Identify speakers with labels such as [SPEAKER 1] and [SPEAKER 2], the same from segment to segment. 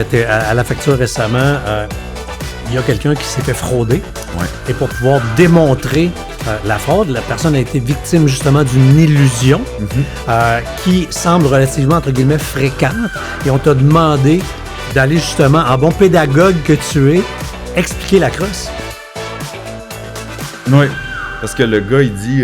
[SPEAKER 1] J'étais à la facture récemment, il y a quelqu'un qui s'est fait frauder.
[SPEAKER 2] Ouais.
[SPEAKER 1] Et pour pouvoir démontrer la fraude, la personne a été victime justement d'une illusion qui semble relativement, entre guillemets, fréquente. Et on t'a demandé d'aller justement, en bon pédagogue que tu es, expliquer la crosse.
[SPEAKER 2] Oui. Parce que le gars, il dit,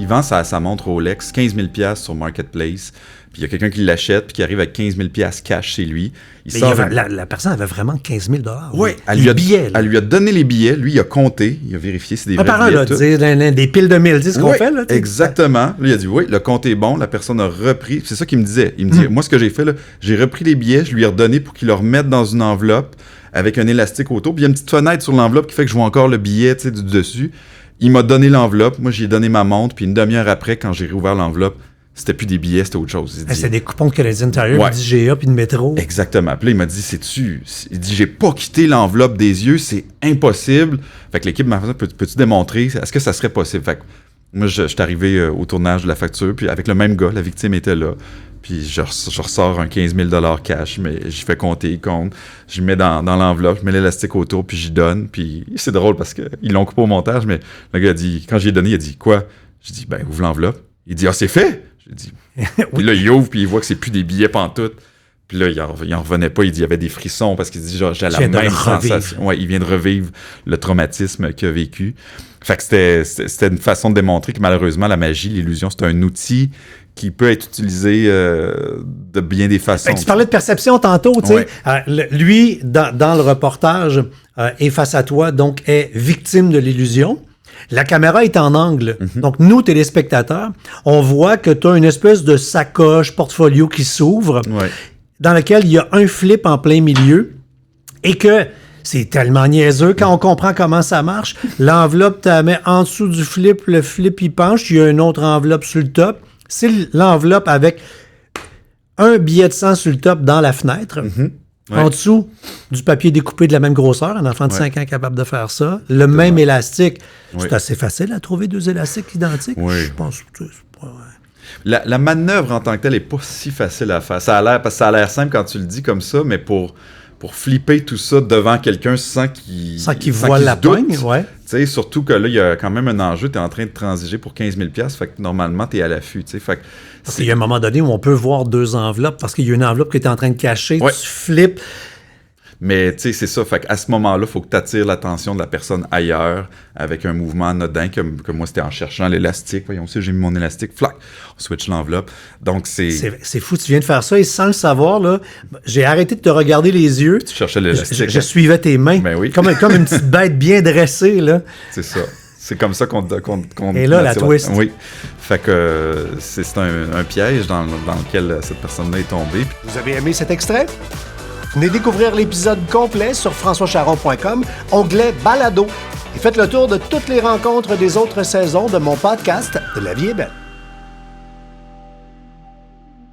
[SPEAKER 2] il vend sa montre Rolex, 15 000 sur Marketplace. Puis il y a quelqu'un qui l'achète, puis qui arrive avec 15 000 cash chez lui.
[SPEAKER 1] La personne avait vraiment 15 000
[SPEAKER 2] Oui,
[SPEAKER 1] elle
[SPEAKER 2] lui a donné les billets. Lui, il a compté. Il a vérifié si c'est des vrais
[SPEAKER 1] parent,
[SPEAKER 2] billets.
[SPEAKER 1] Là, des piles de 1000, c'est ce qu'on fait. Là,
[SPEAKER 2] exactement. Lui, il a dit, oui, le compte est bon. La personne a repris. C'est ça qu'il me disait. Il me dit, moi, ce que j'ai fait, là, j'ai repris les billets, je lui ai redonné pour qu'il le remette dans une enveloppe avec un élastique autour. Puis il y a une petite fenêtre sur l'enveloppe qui fait que je vois encore le billet du dessus. Il m'a donné l'enveloppe. Moi, j'ai donné ma montre. Puis une demi-heure après, quand j'ai réouvert l'enveloppe, c'était plus des billets, c'était autre chose.
[SPEAKER 1] C'était des coupons de Canadien Tire, d'IGA puis de métro.
[SPEAKER 2] Exactement. Puis là, il m'a dit, il dit, j'ai pas quitté l'enveloppe des yeux, c'est impossible. Fait que l'équipe m'a dit, peux-tu démontrer, est-ce que ça serait possible? Fait que moi, je suis arrivé au tournage de la facture, puis avec le même gars, la victime était là. Puis je ressors un 15 000 cash, mais j'y fais compter, il compte. Je mets dans l'enveloppe, je mets l'élastique autour, puis j'y donne. Puis c'est drôle parce qu'ils l'ont coupé au montage, mais le gars a dit, quand j'ai donné, il a dit, quoi? J'ai dit, ben, ouvre l'enveloppe. Il dit, c'est fait! J'ai dit, puis là, il ouvre, puis il voit que c'est plus des billets pantoute. Puis là, il en revenait pas, il dit, il y avait des frissons parce qu'il dit, genre, j'ai la même sensation. Ouais, il vient de revivre le traumatisme qu'il a vécu. Fait que c'était une façon de démontrer que malheureusement, la magie, l'illusion, c'est un outil qui peut être utilisé de bien des façons.
[SPEAKER 1] Tu parlais de perception tantôt, tu sais. Lui, dans le reportage, est face à toi, donc est victime de l'illusion. La caméra est en angle. Donc, nous, téléspectateurs, on voit que tu as une espèce de sacoche, portfolio qui s'ouvre, dans lequel il y a un flip en plein milieu et que c'est tellement niaiseux quand on comprend comment ça marche. L'enveloppe, tu la mets en dessous du flip, le flip, il penche, il y a une autre enveloppe sur le top. C'est l'enveloppe avec un billet de 100 sur le top dans la fenêtre. En dessous, du papier découpé de la même grosseur. Un enfant de 5 ans est capable de faire ça. Le même élastique. C'est assez facile à trouver deux élastiques identiques. Je pense que c'est pas...
[SPEAKER 2] La manœuvre en tant que telle n'est pas si facile à faire. Ça a l'air simple quand tu le dis comme ça, mais pour flipper tout ça devant quelqu'un sans qu'il
[SPEAKER 1] voit la poigne,
[SPEAKER 2] surtout que là, il y a quand même un enjeu. Tu es en train de transiger pour 15 000 $, fait que normalement, tu es à l'affût.
[SPEAKER 1] Parce qu'il y a un moment donné où on peut voir deux enveloppes parce qu'il y a une enveloppe que tu es en train de cacher, tu flippes.
[SPEAKER 2] Mais tu sais, c'est ça. Fait qu'à ce moment-là, il faut que tu attires l'attention de la personne ailleurs avec un mouvement anodin, comme moi, c'était en cherchant l'élastique. Voyons, j'ai mis mon élastique, flac, on switch l'enveloppe. Donc, c'est
[SPEAKER 1] fou, tu viens de faire ça et sans le savoir, là, j'ai arrêté de te regarder les yeux.
[SPEAKER 2] Tu cherchais l'élastique.
[SPEAKER 1] Je suivais tes mains.
[SPEAKER 2] Ben oui.
[SPEAKER 1] Comme une petite bête bien dressée, là.
[SPEAKER 2] C'est ça. C'est comme ça qu'on
[SPEAKER 1] et là, la twist.
[SPEAKER 2] Oui. Fait que c'est un piège dans lequel cette personne-là est tombée.
[SPEAKER 1] Vous avez aimé cet extrait? Venez découvrir l'épisode complet sur françoischaron.com, onglet Balado. Et faites le tour de toutes les rencontres des autres saisons de mon podcast « De la vie est belle ».